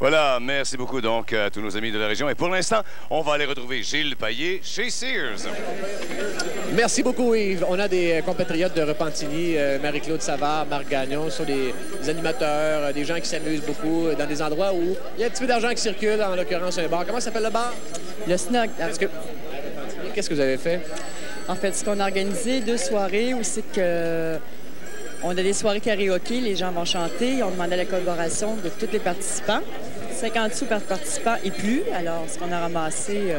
Voilà, merci beaucoup donc à tous nos amis de la région. Et pour l'instant, on va aller retrouver Gilles Payet chez Sears. Merci beaucoup, Yves. On a des compatriotes de Repentigny, Marie-Claude Savard, Marc Gagnon, sont des animateurs, des gens qui s'amusent beaucoup dans des endroits où il y a un petit peu d'argent qui circule, en l'occurrence un bar. Comment s'appelle le bar? Le Snug. Qu'est-ce que vous avez fait? En fait, ce qu'on a organisé 2 soirées où c'est que on a des soirées karaoké, les gens vont chanter, on demandait la collaboration de tous les participants. 50 sous par participant et plus. Alors, ce qu'on a ramassé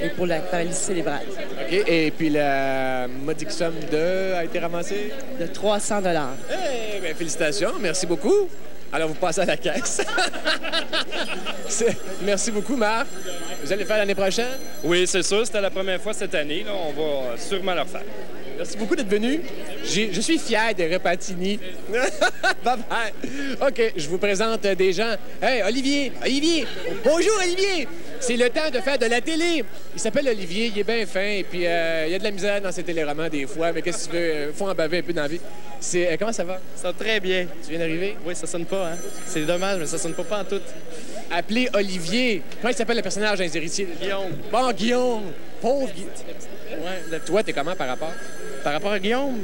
est pour la paralysie cérébrale. OK. Et puis, la modique somme a été ramassée? De 300 $. Eh bien, félicitations. Merci beaucoup. Alors, vous passez à la caisse. Merci beaucoup, Marc. Vous allez le faire l'année prochaine? Oui, c'est sûr. C'était la première fois cette année. Là. On va sûrement le refaire. Merci beaucoup d'être venu. Je suis fier de Repentigny. Bye-bye. OK, je vous présente des gens. Hey, Olivier! Olivier! Bonjour, Olivier! C'est le temps de faire de la télé. Il s'appelle Olivier, il est bien fin, et puis il y a de la misère dans ses téléromans des fois, mais qu'est-ce que tu veux? Faut en baver un peu dans la vie. Comment ça va? Ça va très bien. Tu viens d'arriver? Oui, ça sonne pas, hein? C'est dommage, mais ça sonne pas en tout. Appelez Olivier. Comment il s'appelle le personnage dans Les Héritiers? Guillaume. Bon, Guillaume! Pauvre Guillaume. Ouais. Toi, t'es comment par rapport? Par rapport à Guillaume,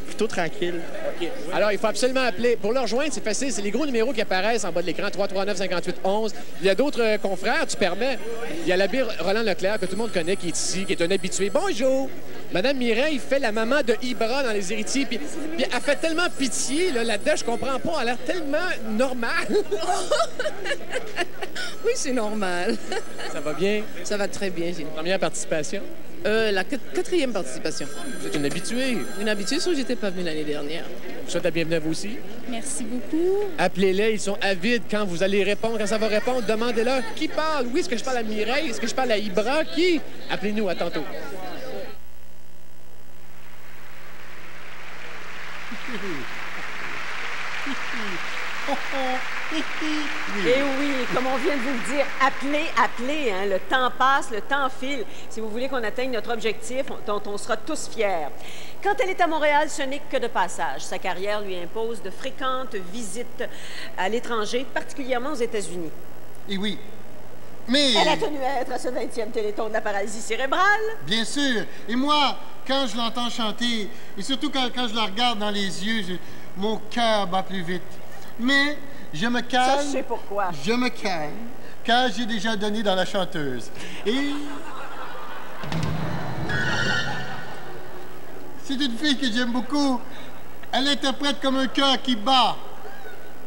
plutôt tranquille. OK. Alors, il faut absolument appeler. Pour le rejoindre, c'est facile. C'est les gros numéros qui apparaissent en bas de l'écran. 339-58-11. Il y a d'autres confrères, tu permets. Il y a l'abbé Roland Leclerc, que tout le monde connaît, qui est ici, qui est un habitué. Bonjour! Madame Mireille fait la maman de Ibra dans Les Héritiers. Puis elle fait tellement pitié, là-dedans, je comprends pas. Elle a l'air tellement normale. Oui, c'est normal. Ça va bien? Ça va très bien. J'ai une Première participation? La 4e participation. Vous êtes une habituée. Une habitude, sauf que j'étais pas venue l'année dernière. Je vous souhaite la bienvenue à vous aussi. Merci beaucoup. Appelez-les, ils sont avides quand vous allez répondre. Quand ça va répondre, demandez-leur qui parle. Oui, est-ce que je parle à Mireille? Est-ce que je parle à Ibra? Qui? Appelez-nous, à tantôt. Et oui, comme on vient de vous le dire, appelez, hein, le temps passe, le temps file. Si vous voulez qu'on atteigne notre objectif, dont on sera tous fiers. Quand elle est à Montréal, ce n'est que de passage. Sa carrière lui impose de fréquentes visites à l'étranger, particulièrement aux États-Unis. Et oui, mais... Elle a tenu à être à ce 20e Téléthon de la paralysie cérébrale. Bien sûr. Et moi, quand je l'entends chanter, et surtout quand je la regarde dans les yeux, mon cœur bat plus vite. Mais je me calme. Ça, je sais pourquoi. Je me calme, car j'ai déjà donné dans la chanteuse. Et... c'est une fille que j'aime beaucoup. Elle interprète comme un cœur qui bat.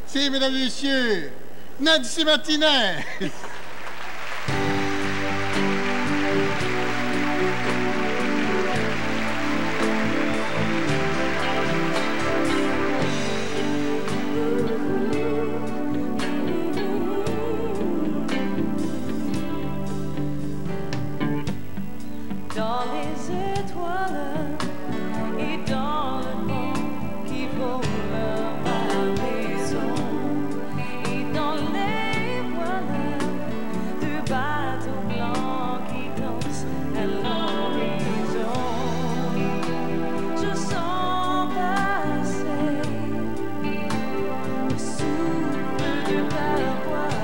C'est, mesdames et messieurs, Nancy Martinet. Dans les étoiles et dans le vent qui vole à ma maison et dans les voiles du bateau blanc qui danse à l'horizon, je sens passer le souffle du pavois,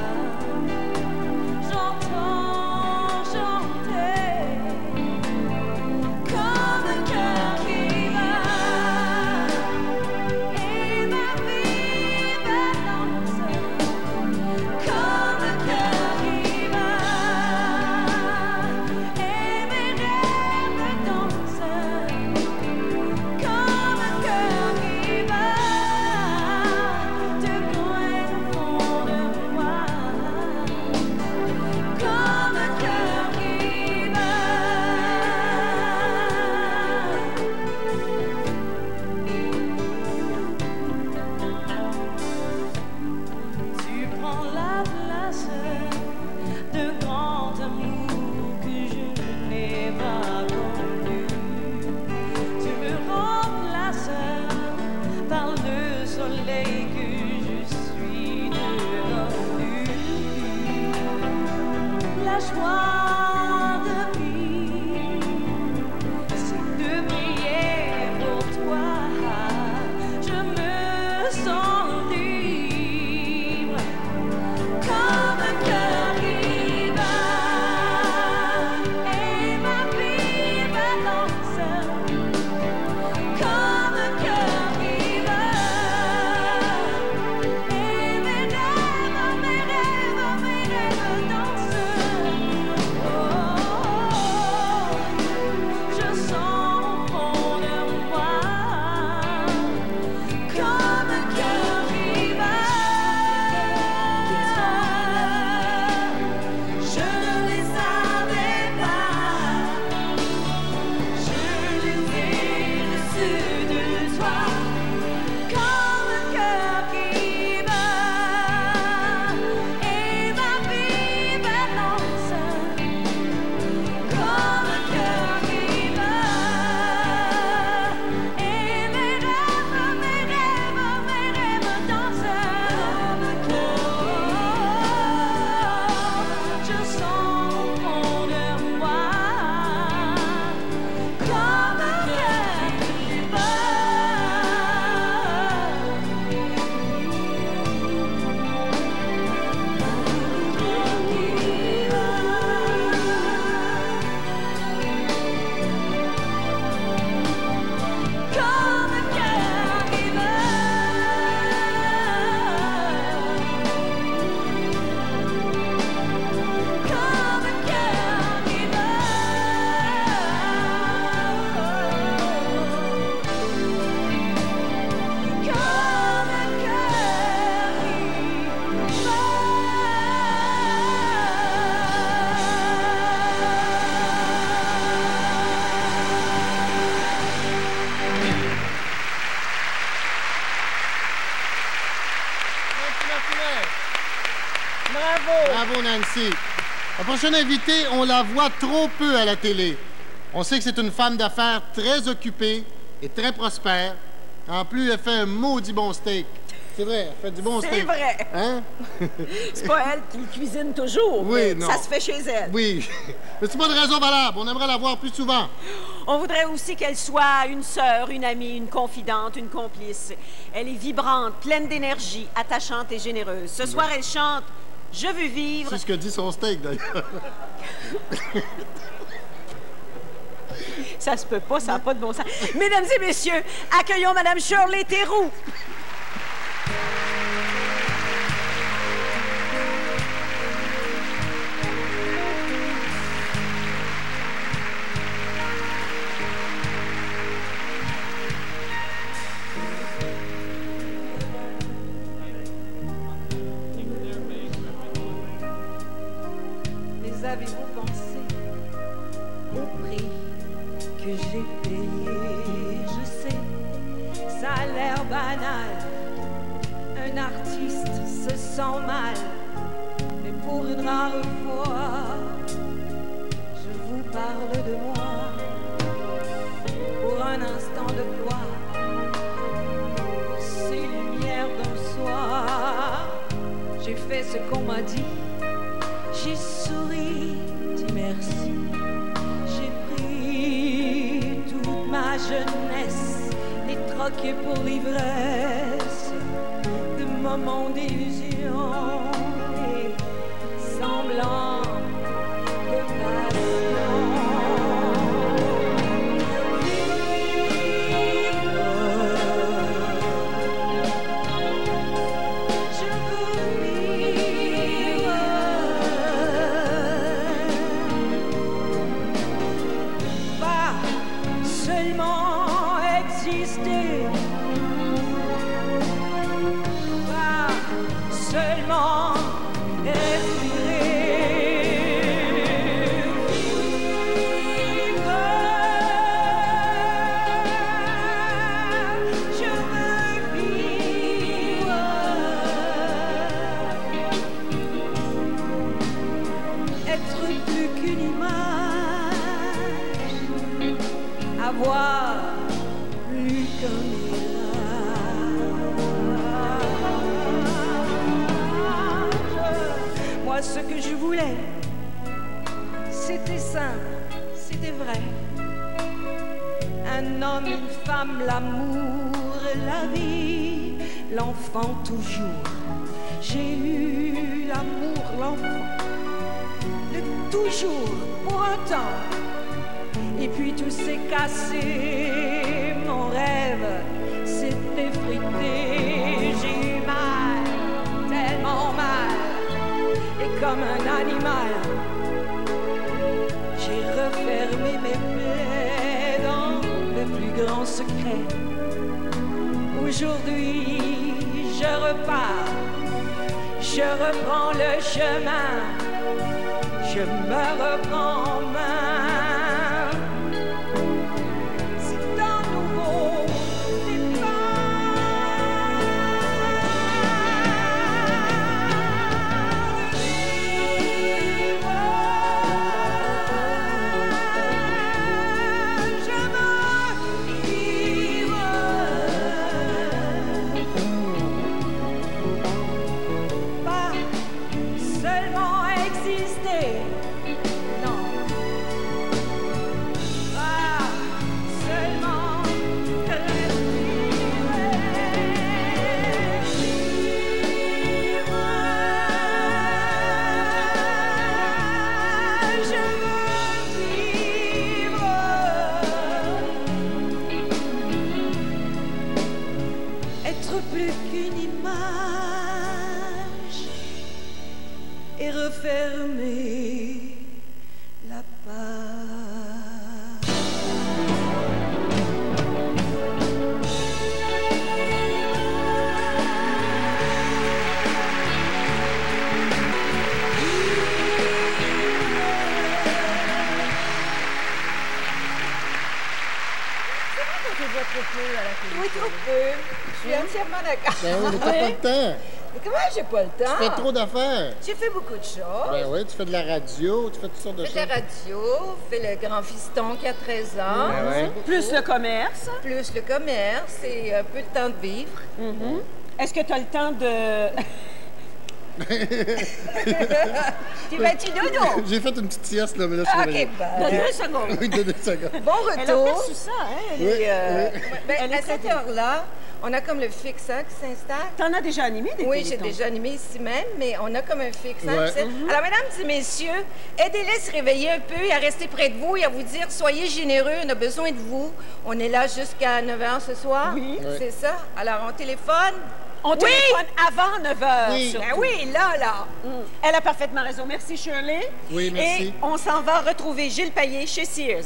j'entends chanter. Comme un cœur qui bat et ma vie balance. Comme un cœur qui bat et mes rêves dansent. Comme un cœur qui bat de loin au fond de Bravo! Bravo, Nancy. La prochaine invitée, on la voit trop peu à la télé. On sait que c'est une femme d'affaires très occupée et très prospère. En plus, elle fait un maudit bon steak. C'est vrai, elle fait du bon steak. C'est vrai. Hein? C'est pas elle qui le cuisine toujours. Oui, mais non. Ça se fait chez elle. Oui. Mais c'est pas de raison valable. On aimerait la voir plus souvent. On voudrait aussi qu'elle soit une sœur, une amie, une confidente, une complice. Elle est vibrante, pleine d'énergie, attachante et généreuse. Ce soir, elle chante « Je veux vivre ». C'est ce que dit son steak, d'ailleurs. Ça se peut pas, ça n'a pas de bon sens. Mesdames et messieurs, accueillons Mme Shirley Theroux. Mais avez-vous pensé au prix que j'ai payé? Je sais, ça a l'air banal. Un artiste se sent mal. Mais pour une rare fois, je vous parle de moi. Pour un instant de gloire, pour ces lumières d'un soir, j'ai fait ce qu'on m'a dit. J'ai souri, dit merci. J'ai pris toute ma jeunesse et troqué pour l'ivresse de moments d'illusion et semblant de passion. Je veux vivre. Pas seulement exister, pas seulement respirer. Vivre. Je veux vivre. Être plus qu'une image, avoir plus qu'un mirage. Moi, ce que je voulais, c'était simple, c'était vrai. Un homme, une femme, l'amour, la vie, l'enfant toujours. J'ai eu l'amour, l'enfant, le toujours pour un temps. Et puis tout s'est cassé, mon rêve s'est effrité. J'ai eu mal, tellement mal, et comme un animal, j'ai refermé mes plaies dans le plus grand secret. Aujourd'hui, je repars, je reprends le chemin, je me reprends en main. C'est un nouveau plus qu'une image et refermer la page. Je vois trop peu à la télé. Oui, trop peu. Je suis entièrement d'accord. Ben oui, mais t'as pas le temps. Mais comment j'ai pas le temps? Tu fais trop d'affaires. J'ai fait beaucoup de choses. Ben oui, tu fais de la radio, tu fais toutes sortes de Je choses. fais de la radio, fais le grand fiston qui a 13 ans. Ben ouais. Plus le commerce. Plus le commerce et un peu de temps de vivre. Est-ce que tu as le temps de... Tu vas-tu dodo? J'ai fait une petite sieste, là, mais là, je suis OK, réveillé. De 2 secondes. Oui, de 2 secondes. Bon Elle a retour. perçu ça, hein? Oui, Ben, à cette heure-là, on a comme le fixe hein, qui s'installe. T'en as déjà animé des Oui, j'ai télétons? déjà animé ici même, mais on a comme un fixe. hein, Ouais. tu sais. Alors, mesdames et messieurs, aidez-les à se réveiller un peu et à rester près de vous et à vous dire soyez généreux, on a besoin de vous. On est là jusqu'à 9 h ce soir. Oui. C'est ça. Alors, on téléphone. On téléphone avant 9 h. Oui. Ben oui, là. Elle a parfaitement raison. Merci, Shirley. Oui, merci. Et on s'en va retrouver Gilles Payet chez Sears.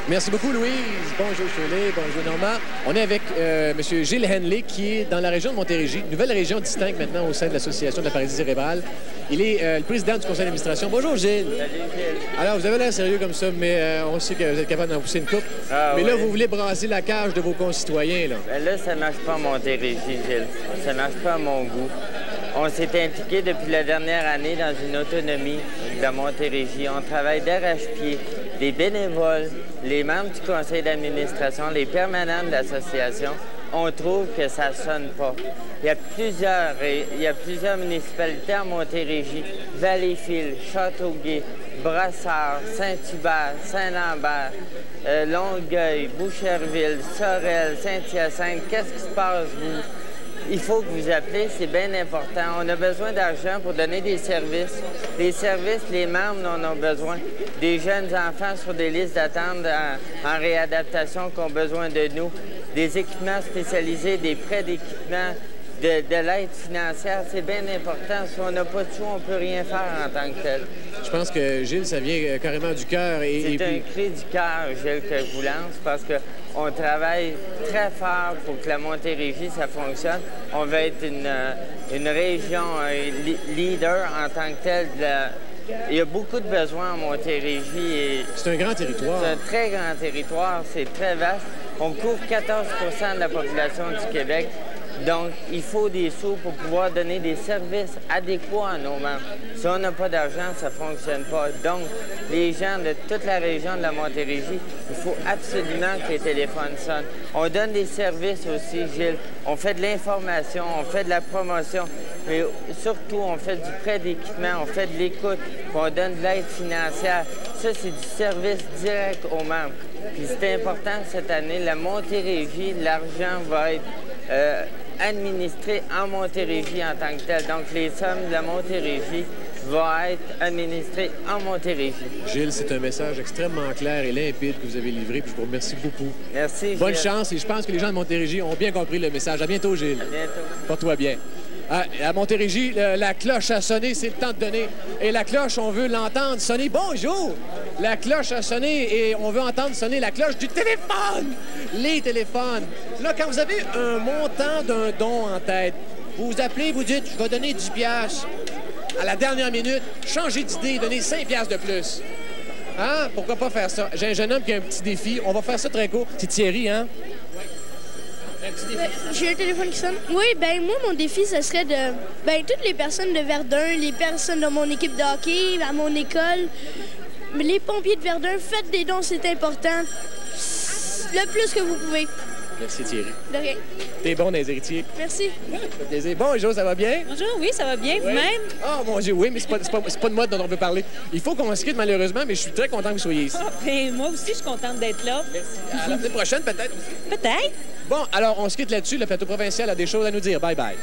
Merci beaucoup, Louise. Bonjour, Shirley. Bonjour, Normand. On est avec M. Gilles Henley, qui est dans la région de Montérégie, nouvelle région distincte maintenant au sein de l'Association de la paralysie cérébrale. Il est le président du conseil d'administration. Bonjour, Gilles. Salut, Gilles. Alors, vous avez l'air sérieux comme ça, mais on sait que vous êtes capable d'en pousser une coupe. Ah, mais là, oui. vous voulez brasser la cage de vos concitoyens, là. Ben là, ça marche pas à Montérégie, Gilles. Ça marche pas à mon goût. On s'est impliqué depuis la dernière année dans une autonomie de la Montérégie. On travaille d'arrache-pied. Les bénévoles, les membres du conseil d'administration, les permanents de l'association, on trouve que ça sonne pas. Il y a plusieurs municipalités en Montérégie, Valleyfield, Châteauguay, Brossard, Saint-Hubert, Saint-Lambert, Longueuil, Boucherville, Sorel, Saint-Hyacinthe. Qu'est-ce qui se passe, vous? Il faut que vous appelez, c'est bien important. On a besoin d'argent pour donner des services. Les services, les membres en ont besoin. Des jeunes enfants sur des listes d'attente en réadaptation qui ont besoin de nous. Des équipements spécialisés, des prêts d'équipement, de l'aide financière, c'est bien important. Si on n'a pas de sous, on ne peut rien faire en tant que tel. Je pense que, Gilles, ça vient carrément du cœur. C'est un cri du cœur, Gilles, que je vous lance parce qu'on travaille très fort pour que la Montérégie, ça fonctionne. On veut être une région leader en tant que telle. Il y a beaucoup de besoins en Montérégie. C'est un grand territoire. C'est un très grand territoire, c'est très vaste. On couvre 14 % de la population du Québec. Donc, il faut des sous pour pouvoir donner des services adéquats à nos membres. Si on n'a pas d'argent, ça ne fonctionne pas. Donc, les gens de toute la région de la Montérégie, il faut absolument que les téléphones sonnent. On donne des services aussi, Gilles. On fait de l'information, on fait de la promotion, mais surtout, on fait du prêt d'équipement, on fait de l'écoute, puis on donne de l'aide financière. Ça, c'est du service direct aux membres. Puis c'est important cette année, la Montérégie, l'argent va être administré en Montérégie en tant que tel. Donc, les sommes de la Montérégie vont être administrées en Montérégie. Gilles, c'est un message extrêmement clair et limpide que vous avez livré, puis je vous remercie beaucoup. Merci, Gilles. Bonne chance, et je pense que les gens de Montérégie ont bien compris le message. À bientôt, Gilles. À bientôt. Porte-toi bien. À Montérégie, la cloche a sonné, c'est le temps de donner. Et la cloche, on veut l'entendre sonner. Bonjour! La cloche a sonné et on veut entendre sonner la cloche du téléphone! Les téléphones. Là, quand vous avez un montant d'un don en tête, vous vous appelez, vous dites, je vais donner 10 piastres. À la dernière minute, changez d'idée, donnez 5 piastres de plus. Hein? Pourquoi pas faire ça? J'ai un jeune homme qui a un petit défi. On va faire ça très court. C'est Thierry, hein? J'ai un téléphone qui sonne. Oui, ben moi, mon défi, ce serait de... Ben, toutes les personnes de Verdun, les personnes de mon équipe de hockey, à mon école, les pompiers de Verdun, faites des dons, c'est important. Le plus que vous pouvez. Merci, Thierry. De rien. T'es bon des héritiers. Merci. Ça fait plaisir. Bonjour, ça va bien? Bonjour, oui, ça va bien. Oui. Vous-même? Oh, mon Dieu, oui, mais c'est pas de moi dont on veut parler. Il faut qu'on se quitte, malheureusement, mais je suis très content que vous soyez ici. Ah, ben, moi aussi, je suis contente d'être là. Merci. À la semaine prochaine, peut-être aussi. Peut-être. Bon, alors, on se quitte là-dessus. Le plateau provincial a des choses à nous dire. Bye-bye.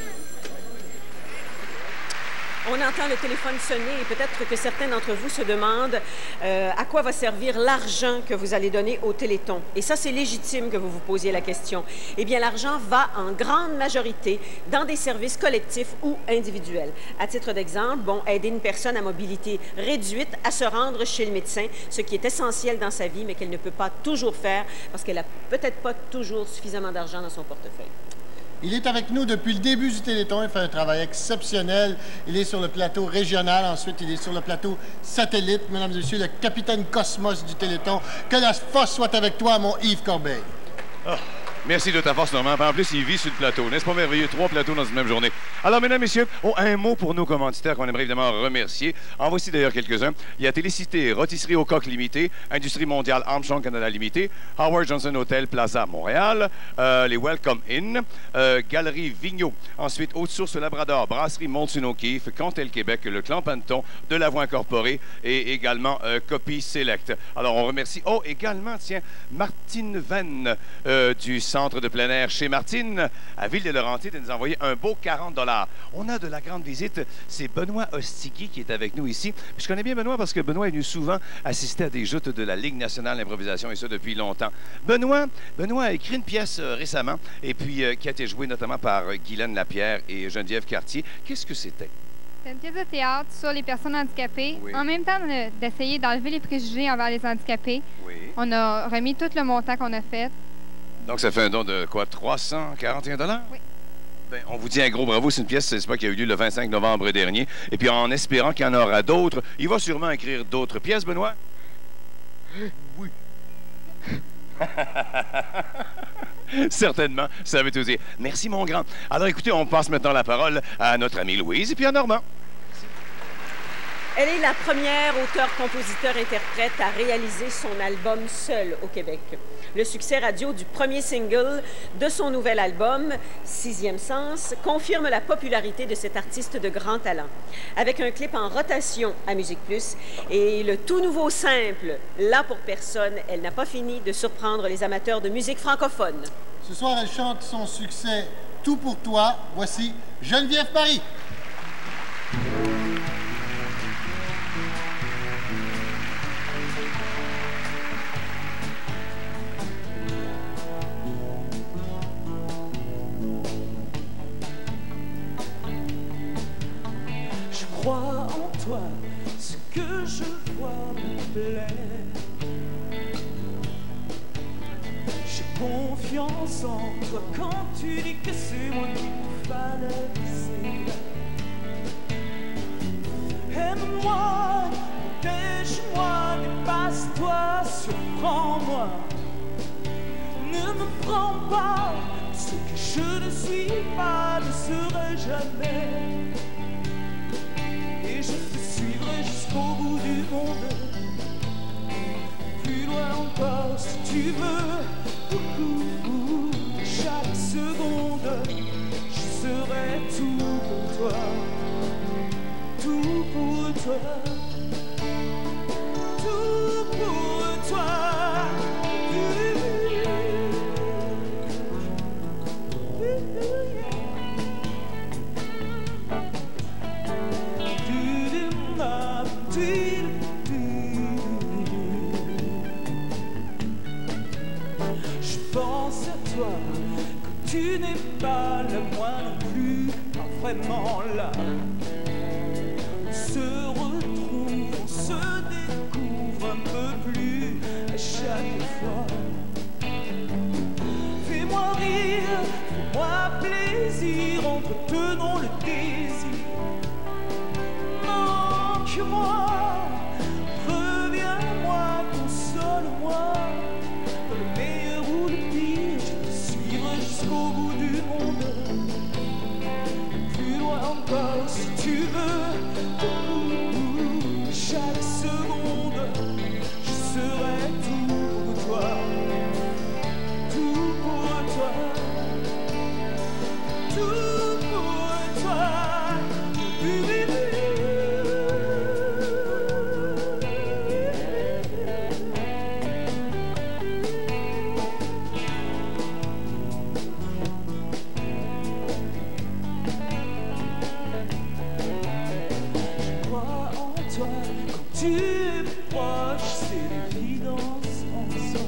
On entend le téléphone sonner et peut-être que certains d'entre vous se demandent à quoi va servir l'argent que vous allez donner au Téléthon. Et ça, c'est légitime que vous vous posiez la question. Eh bien, l'argent va en grande majorité dans des services collectifs ou individuels. À titre d'exemple, aider une personne à mobilité réduite à se rendre chez le médecin, ce qui est essentiel dans sa vie, mais qu'elle ne peut pas toujours faire parce qu'elle n'a peut-être pas toujours suffisamment d'argent dans son portefeuille. Il est avec nous depuis le début du Téléthon. Il fait un travail exceptionnel. Il est sur le plateau régional. Ensuite, il est sur le plateau satellite. Mesdames et messieurs, le capitaine Cosmos du Téléthon. Que la force soit avec toi, mon Yves Corbeil. Oh, Merci de ta force, Normand. En plus, il vit sur le plateau. N'est-ce pas merveilleux? 3 plateaux dans une même journée. Alors, mesdames, messieurs, un mot pour nos commanditaires qu'on aimerait évidemment remercier. En voici d'ailleurs quelques-uns. Il y a Télécité, Rôtisserie au Coq Limité, Industrie mondiale Armstrong Canada Limité, Howard Johnson Hotel Plaza Montréal, les Welcome Inn, Galerie Vigneault. Ensuite, Haute-Source Labrador, Brasserie Molson O'Keeffe, Cantel Québec, le Clan Panton, De la Voix Incorporée et également Copy Select. Alors, on remercie, également, tiens, Martine Venn du Centre de plein air chez Martine, à Ville-de-Laurentides, de nous envoyer un beau 40 $. On a de la grande visite. C'est Benoît Ostigui qui est avec nous ici. Puis je connais bien Benoît parce que Benoît est venu souvent assister à des joutes de la Ligue nationale d'improvisation et ça depuis longtemps. Benoît a écrit une pièce récemment et puis qui a été jouée notamment par Guylaine Lapierre et Geneviève Cartier. Qu'est-ce que c'était? C'est une pièce de théâtre sur les personnes handicapées. Oui. En même temps d'essayer d'enlever les préjugés envers les handicapés, on a remis tout le montant qu'on a fait. Donc, ça fait un don de quoi? 341 $? Oui. Bien, on vous dit un gros bravo. C'est une pièce, c'est pas qui a eu lieu le 25 novembre dernier. Et puis, en espérant qu'il y en aura d'autres, il va sûrement écrire d'autres pièces, Benoît? Oui. Certainement, ça veut tout dire. Merci, mon grand. Alors, écoutez, on passe maintenant la parole à notre amie Louise et puis à Normand. Elle est la première auteure-compositeur-interprète à réaliser son album seul au Québec. Le succès radio du premier single de son nouvel album, Sixième Sens, confirme la popularité de cet artiste de grand talent. Avec un clip en rotation à Musique Plus et le tout nouveau simple « Là pour personne », elle n'a pas fini de surprendre les amateurs de musique francophone. Ce soir, elle chante son succès « Tout pour toi ». Voici Geneviève Paris. Je crois en toi, ce que je vois me plaît. J'ai confiance en toi quand tu dis que c'est moi qu'il fallait laisser. Aime-moi, protège-moi, dépasse-toi, surprends-moi. Ne me prends pas, ce que je ne suis pas ne serai jamais. Et je te suivrai jusqu'au bout du monde. Plus loin encore si tu veux. Chaque seconde, je serai tout pour toi. Tout pour toi. Tout pour toi. Je pense à toi quand tu n'es pas là, moi non plus, pas vraiment là. On se retrouve, on se découvre un peu plus à chaque fois. Fais-moi rire, fais-moi plaisir, entretenons le désir. Manque-moi, reviens-moi, console-moi. Dans le meilleur ou le pire, je te suivrai jusqu'au bout du monde. Plus loin encore si tu veux. Chaque seconde, je serai tout pour toi. Tout pour toi. Tout pour toi. Je crois en toi quand tu es proche, c'est l'évidence en soi.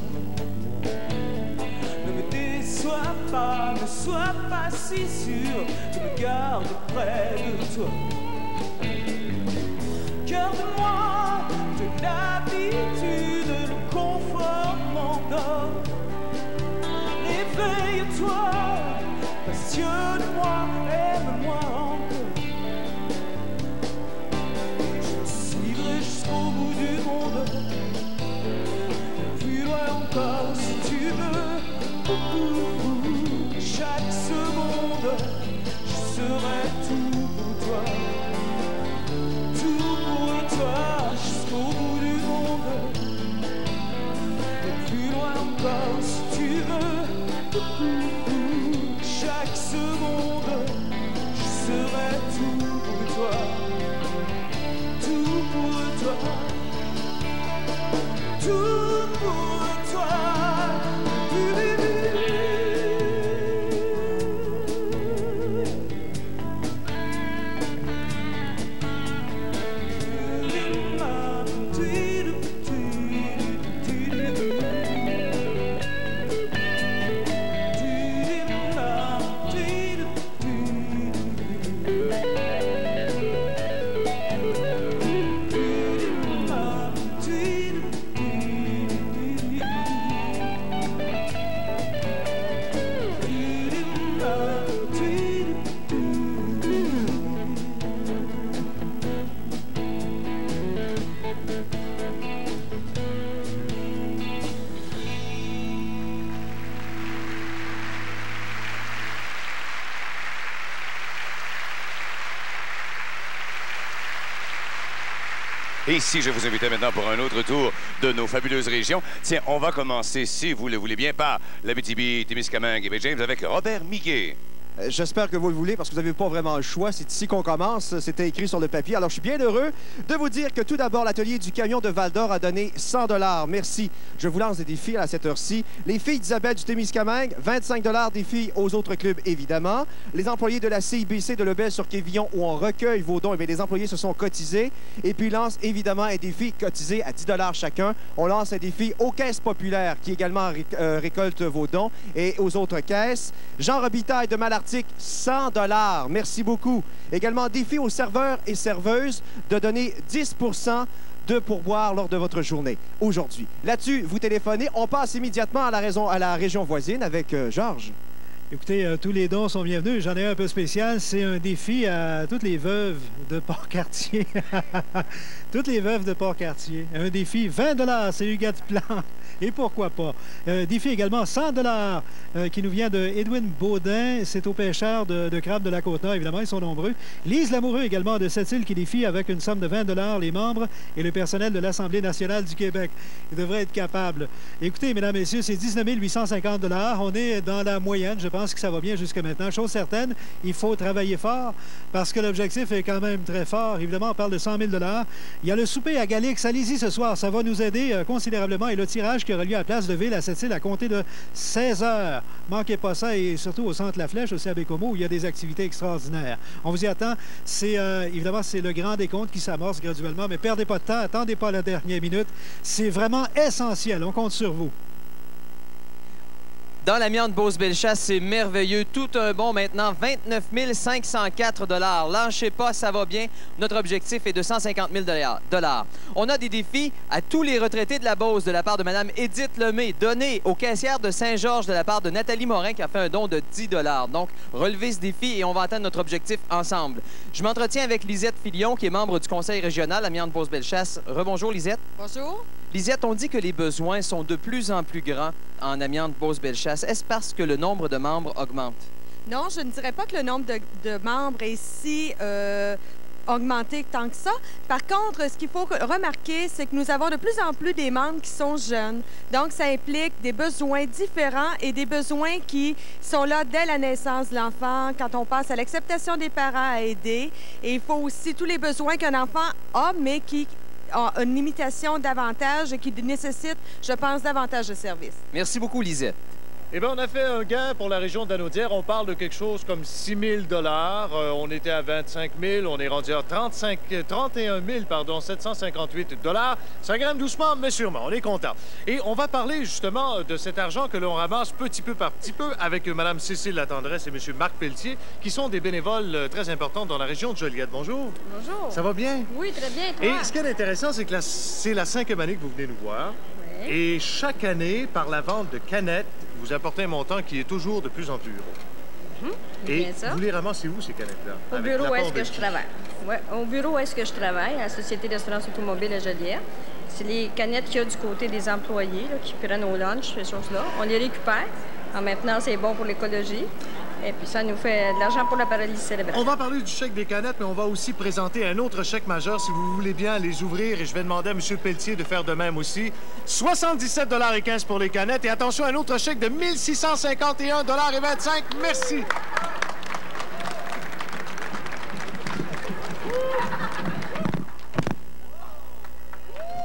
Ne me déçois pas, ne sois pas si sûr, je me garde près de toi. Garde-moi de l'habitude, le confort m'endort. Réveille-toi, passionne-moi, aime-moi encore. Je te suivrai jusqu'au bout du monde. Plus loin encore si tu veux. tout pour toi. Tout pour toi jusqu'au bout du monde. Et plus loin encore si tu veux. Chaque seconde, je serai tout pour toi. Tout pour toi. Tout pour toi. Et si je vous invitais maintenant pour un autre tour de nos fabuleuses régions, tiens, on va commencer, si vous le voulez bien, par l'Abitibi-Témiscamingue et Baie-James avec Robert Miguet. J'espère que vous le voulez parce que vous n'avez pas vraiment le choix. C'est ici qu'on commence. C'était écrit sur le papier. Alors, je suis bien heureux de vous dire que tout d'abord, l'atelier du camion de Val-d'Or a donné 100 $. Merci. Je vous lance des défis à cette heure-ci. Les filles d'Isabelle du Témiscamingue, 25 $ des filles aux autres clubs, évidemment. Les employés de la CIBC de Lebel-sur-Quévillon où on recueille vos dons, eh bien, les employés se sont cotisés. Et puis, lance évidemment un défi cotisé à 10 $ chacun. On lance un défi aux caisses populaires qui également récoltent vos dons et aux autres caisses. Jean Robitaille de Malartic, 100 $. Merci beaucoup. Également, défi aux serveurs et serveuses de donner 10 % de pourboire lors de votre journée aujourd'hui. Là-dessus, vous téléphonez. On passe immédiatement à la région voisine avec Georges. Écoutez, tous les dons sont bienvenus. J'en ai un peu spécial. C'est un défi à toutes les veuves de Port-Cartier. Toutes les veuves de Port-Cartier. Un défi 20 $, c'est Huguette Plante. Et pourquoi pas? Défi également 100 $ qui nous vient de Edwin Baudin. C'est aux pêcheurs de crabes de la Côte-Nord. Évidemment, ils sont nombreux. Lise Lamoureux également de Sept-Îles qui défie avec une somme de 20 $, les membres et le personnel de l'Assemblée nationale du Québec. Ils devraient être capables. Écoutez, mesdames, messieurs, c'est 19 850 $. On est dans la moyenne. Je pense que ça va bien jusqu'à maintenant. Chose certaine, il faut travailler fort parce que l'objectif est quand même très fort. Évidemment, on parle de 100 000 $. Il y a le souper à Galix. Allez-y ce soir. Ça va nous aider considérablement. Et le tirage qui aura lieu à Place de Ville à Sept-Îles à compter de 16 h. Manquez pas ça. Et surtout au Centre La Flèche, aussi à Bécomo, où il y a des activités extraordinaires. On vous y attend. C'est évidemment, c'est le grand décompte qui s'amorce graduellement. Mais perdez pas de temps. Attendez pas la dernière minute. C'est vraiment essentiel. On compte sur vous. Dans l'amiante Beauce-Bellechasse, c'est merveilleux. Tout un bon maintenant, 29 504 $. Lâchez pas, ça va bien. Notre objectif est de 150 000 $. On a des défis à tous les retraités de la Beauce de la part de Mme Édith Lemay, donné aux caissières de Saint-Georges de la part de Nathalie Morin qui a fait un don de 10 $. Donc, relevez ce défi et on va atteindre notre objectif ensemble. Je m'entretiens avec Lisette Filion, qui est membre du conseil régional amiante Beauce-Bellechasse. Rebonjour, Lisette. Bonjour. Lisette, on dit que les besoins sont de plus en plus grands en amiante Beauce-Bellechasse. Est-ce parce que le nombre de membres augmente? Non, je ne dirais pas que le nombre de membres est si augmenté tant que ça. Par contre, ce qu'il faut remarquer, c'est que nous avons de plus en plus des membres qui sont jeunes. Donc, ça implique des besoins différents et des besoins qui sont là dès la naissance de l'enfant, quand on passe à l'acceptation des parents à aider. Et il faut aussi tous les besoins qu'un enfant a, mais qui ont une limitation davantage et qui nécessite, je pense, davantage de services. Merci beaucoup, Lisette. Eh bien, on a fait un gain pour la région de Lanaudière. On parle de quelque chose comme 6 000 $. On était à 25 000. On est rendu à 31 758 $. Ça grimpe doucement, mais sûrement. On est content. Et on va parler justement de cet argent que l'on ramasse petit peu par petit peu avec Mme Cécile Latendresse et M. Marc Pelletier, qui sont des bénévoles très importants dans la région de Joliette. Bonjour. Bonjour. Ça va bien? Oui, très bien. Toi? Et ce qui est intéressant, c'est que c'est la 5e année que vous venez nous voir. Oui. Et chaque année, par la vente de canettes, vous apportez un montant qui est toujours de plus en plus gros. Et vous les ramassez où, ces canettes-là? Au bureau où est-ce que je travaille. Oui, au bureau où est-ce que je travaille, à la Société d'assurance automobile à Joliette. C'est les canettes qu'il y a du côté des employés là, qui prennent au lunch, ces choses-là. On les récupère. En maintenant, c'est bon pour l'écologie. Et puis ça nous fait de l'argent pour la paralysie cérébrale. On va parler du chèque des canettes, mais on va aussi présenter un autre chèque majeur, si vous voulez bien les ouvrir. Et je vais demander à M. Pelletier de faire de même aussi. 77,15 $ pour les canettes. Et attention, un autre chèque de 1651,25 $. Merci.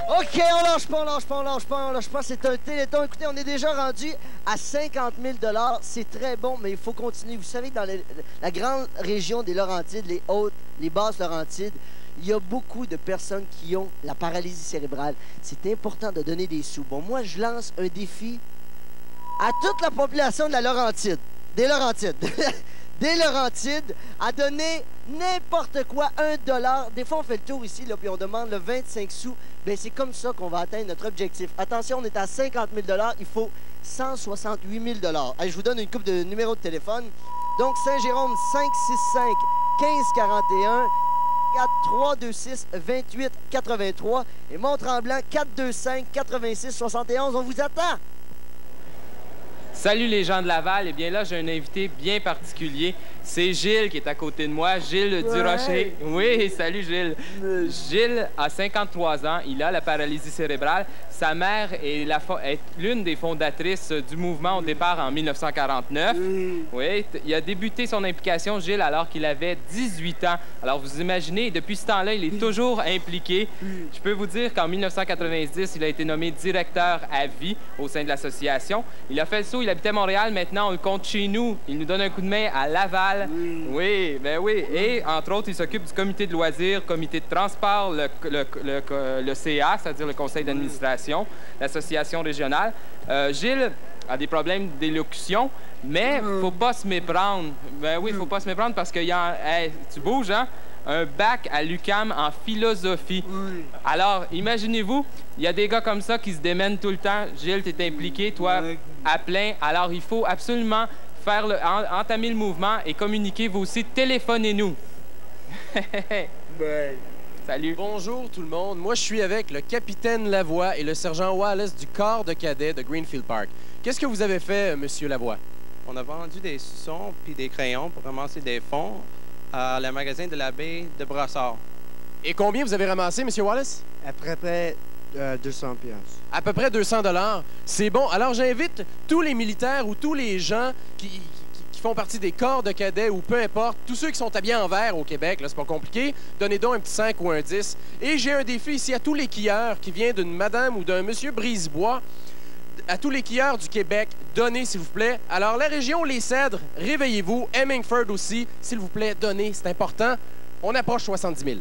OK, on lâche pas. C'est un téléthon. Écoutez, on est déjà rendu à 50 000 $. C'est très bon, mais il faut continuer. Vous savez, dans la grande région des Laurentides, les basses Laurentides, il y a beaucoup de personnes qui ont la paralysie cérébrale. C'est important de donner des sous. Bon, moi, je lance un défi à toute la population de la Laurentide. Des Laurentides. Des Laurentides, à donner n'importe quoi, 1 $. Des fois, on fait le tour ici, là, puis on demande le 25 sous. Bien, c'est comme ça qu'on va atteindre notre objectif. Attention, on est à 50 000 $. Il faut 168 000 $. Allez, je vous donne une coupe de numéros de téléphone. Donc, Saint-Jérôme, 565 1541 4326 28 83 et Mont-Tremblant, 425 86 71. On vous attend! Salut les gens de Laval. Eh bien là, j'ai un invité bien particulier. C'est Gilles qui est à côté de moi. Gilles Durocher. Oui, salut Gilles. Gilles a 53 ans. Il a la paralysie cérébrale. Sa mère est l'une des fondatrices du mouvement au départ en 1949. Oui, il a débuté son implication, Gilles, alors qu'il avait 18 ans. Alors vous imaginez, depuis ce temps-là, il est toujours impliqué. Je peux vous dire qu'en 1990, il a été nommé directeur à vie au sein de l'association. Il a fait le saut, il habitait Montréal. Maintenant, on le compte chez nous. Il nous donne un coup de main à Laval. Oui, ben oui. Et, entre autres, il s'occupe du comité de loisirs, comité de transport, le CA, c'est-à-dire le conseil d'administration, l'association régionale. Gilles a des problèmes d'élocution, mais faut pas se méprendre. Ben oui, faut pas se méprendre parce que tu bouges, hein? Un bac à l'UQAM en philosophie. Alors, imaginez-vous, il y a des gars comme ça qui se démènent tout le temps. Gilles, tu es impliqué, toi, à plein. Alors, il faut absolument entamer le mouvement et communiquer. Vous aussi, téléphonez-nous. Salut. Bonjour tout le monde. Moi, je suis avec le capitaine Lavoie et le sergent Wallace du corps de cadets de Greenfield Park. Qu'est-ce que vous avez fait, monsieur Lavoie? On a vendu des suçons puis des crayons pour ramasser des fonds à le magasin de la baie de Brossard. Et combien vous avez ramassé, M. Wallace? À peu près 200 $. À peu près 200 $. C'est bon. Alors, j'invite tous les militaires ou tous les gens qui font partie des corps de cadets ou peu importe, tous ceux qui sont habillés en vert au Québec, là, c'est pas compliqué, donnez donc un petit 5 ou un 10. Et j'ai un défi ici à tous les quilleurs qui vient d'une madame ou d'un monsieur Brisebois. À tous les quilleurs du Québec, donnez, s'il vous plaît. Alors, la région Les Cèdres, réveillez-vous. Hemingford aussi, s'il vous plaît, donnez, c'est important. On approche 70 000.